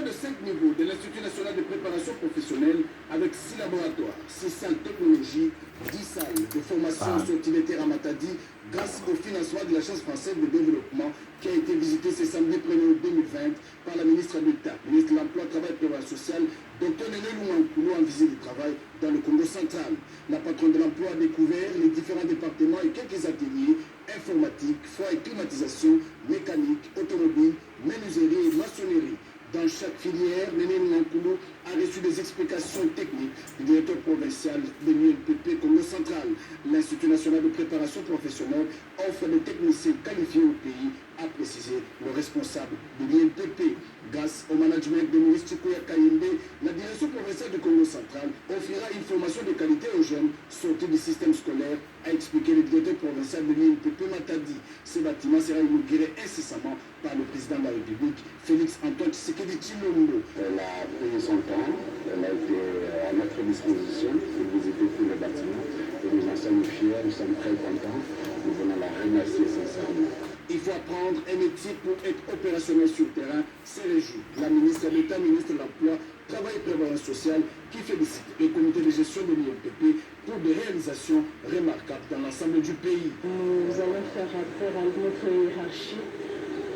de 5 niveaux de l'Institut national de préparation professionnelle avec 6 laboratoires, 6 salles technologiques, 10 salles de formation sur Tibéter à Matadi grâce au financement de l'Agence française de développement qui a été visitée ce samedi 1er août 2020 par la ministre d'État, ministre de l'Emploi, Travail et Prévoyance sociale, Dr Néné Louankoulou en visite du travail dans le Congo central. La patronne de l'emploi a découvert les différents départements et quelques ateliers informatique, froid et climatisation, mécanique, automobile, menuiserie et maçonnerie. Dans chaque filière, Néné Louankoulou a reçu des explications techniques du directeur provincial de l'UNPP Congo central. L'Institut national de préparation professionnelle offre des techniciens qualifiés au pays, a précisé le responsable de l'UNPP. Grâce au management de Maurice Chikouya Kayembe, la direction provinciale du Congo central offrira une formation de qualité aux jeunes sortis du système scolaire, a expliqué le directeur provincial de l'UNPP Matadi. Ce bâtiment sera inauguré incessamment par le président de la République, Félix Antoine Tshisekedi Tshilombo. Elle a pris son temps, elle a été à notre disposition pour visiter tous les bâtiments. Et nous en sommes fiers, nous sommes très contents. Nous venons la remercier sincèrement. Il faut apprendre un métier pour être opérationnel sur le terrain, c'est le jour. La ministre d'État, ministre de l'Emploi, Travail et Prévoyance sociale, qui félicite le comité de gestion de l'INPP pour des réalisations remarquables dans l'ensemble du pays. Nous allons faire appel à notre hiérarchie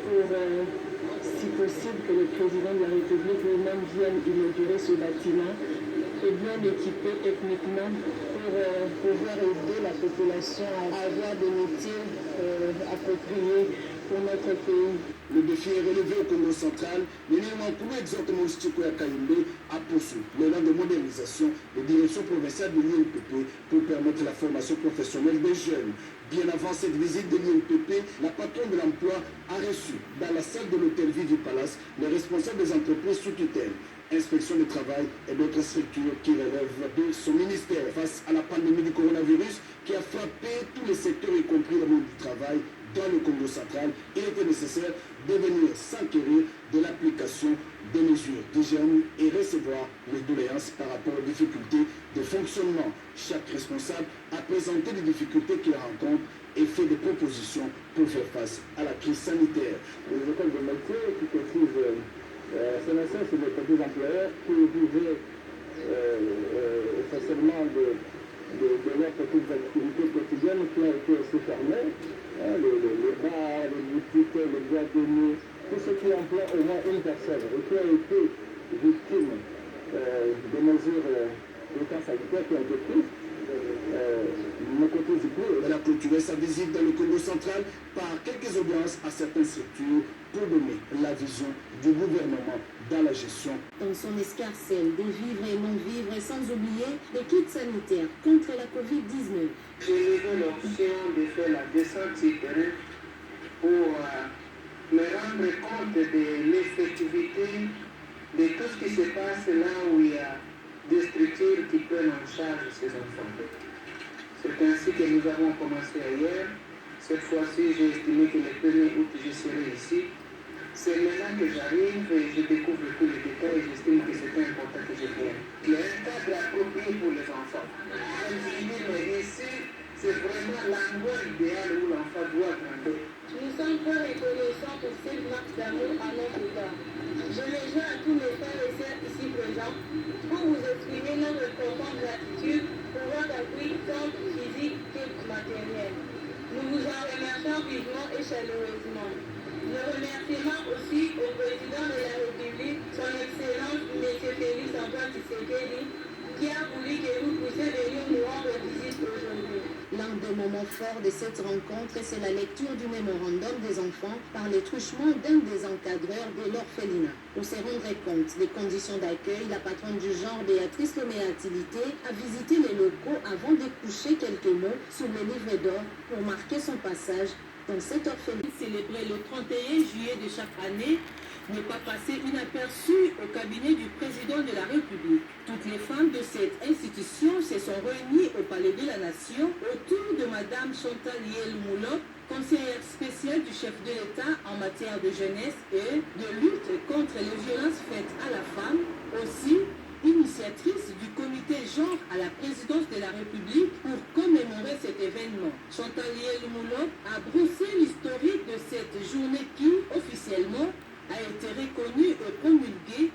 pour, si possible, que le président de la République lui-même vienne inaugurer ce bâtiment et bien équipé techniquement pour pouvoir aider la population à avoir des métiers appropriés pour notre pays. Le défi est relevé au Congo central. Néné Louankoulou exhorte Maurice Chikouya Kayembe à poursuivre l'élan de modernisation des directions provinciales de l'INPP pour permettre la formation professionnelle des jeunes. Bien avant cette visite de l'INPP, la patronne de l'emploi a reçu dans la salle de l'hôtel Vivi Palace les responsables des entreprises sous tutelle, inspection du travail et d'autres structures qui relèvent de son ministère. Face à la pandémie du coronavirus qui a frappé tous les secteurs, y compris le monde du travail, dans le Congo central, il était nécessaire de venir s'enquérir de l'application des mesures d'hygiène et recevoir les doléances par rapport aux difficultés de fonctionnement. Chaque responsable a présenté les difficultés qu'il rencontre et fait des propositions pour faire face à la crise sanitaire. Les écoles de métier qui précisent CNSS, c'est des petits employeurs qui vivaient essentiellement de leurs petites activités quotidiennes qui ont été aussi fermées. Les bars, les boutiques, les boîtes de nuit, tout ce qui emploie au moins une personne et qui a été victime des mesures de temps sanitaire qui ont été prises, ne cotise plus. Elle a clôturé sa visite dans le Congo central par quelques audiences à certaines structures pour donner la vision du gouvernement dans la gestion. Dans son escarcelle des vivres et non-vivres, et sans oublier les kits sanitaires contre la Covid-19. J'ai levé l'option de faire la descente sur terrain pour me rendre compte de l'effectivité de tout ce qui se passe là où il y a des structures qui prennent en charge ces enfants. C'est ainsi que nous avons commencé hier. Cette fois-ci, j'ai estimé que le 1er août, je serai ici. C'est maintenant que j'arrive et je découvre tous les détails et j'estime que c'est important que je vienne. Il y a un cadre approprié pour les enfants. Comme je dis, mais ici, c'est vraiment l'endroit idéal où l'enfant doit grandir. Nous sommes très reconnaissants pour cette marque d'amour à notre égard. Je les joins à tous mes frères et sœurs ici présents pour vous exprimer notre profonde gratitude pour votre appui tant physique que matériel. Nous vous en remercions vivement et chaleureusement. Nous remercions aussi au président de la République, son Excellence M. Félix Antoine Tshisekedi, qui a voulu que vous puissiez venir nous rendre visite aujourd'hui. L'un des moments forts de cette rencontre, c'est la lecture du mémorandum des enfants par le truchement d'un des encadreurs de l'orphelinat. Pour se rendre compte des conditions d'accueil, la patronne du genre, Béatrice Loméatilité, a visité les locaux avant de coucher quelques mots sur le livre d'or pour marquer son passage dans cette orphelinat. Célébré le 31 juillet de chaque année, n'est pas passé inaperçu au cabinet du président de la République. Toutes les femmes de cette institution se sont réunies au Palais de la Nation autour de Madame Chantal Yel-Moulot, conseillère spéciale du chef de l'État en matière de jeunesse et de lutte contre les violences faites à la femme, aussi initiatrice du comité genre à la présidence de la République pour commémorer cet événement. Chantal Yel-Moulot a brossé l'historique de cette journée qui, officiellement, a été reconnue et promulguée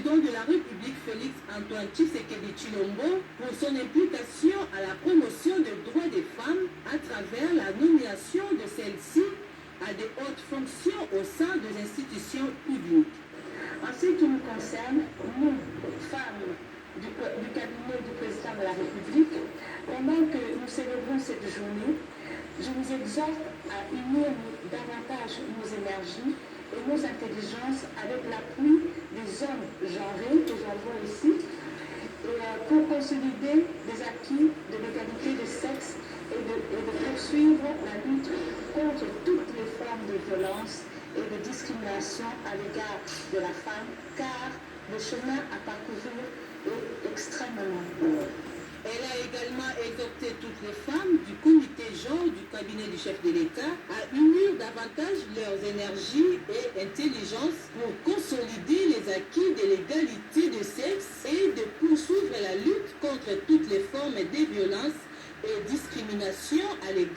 président de la République Félix Antoine Tshisekedi Tshilombo pour son implication à la promotion des droits des femmes à travers la nomination de celles-ci à de hautes fonctions au sein des institutions publiques. En ce qui nous concerne, nous, femmes du cabinet du président de la République, pendant que nous célébrons cette journée, je vous exhorte à unir davantage nos énergies et nos intelligences avec l'appui des hommes genrés que j'en vois ici, pour consolider les acquis de l'égalité des sexes et de poursuivre la lutte contre toutes les formes de violence et de discrimination à l'égard de la femme, car le chemin à parcourir est extrêmement lourd. Elle a également exhorté toutes les femmes du comité genre du cabinet du chef de l'État à unir davantage leurs énergies et intelligences pour consolider les acquis de l'égalité de sexe et de poursuivre la lutte contre toutes les formes de violence et discrimination à l'égard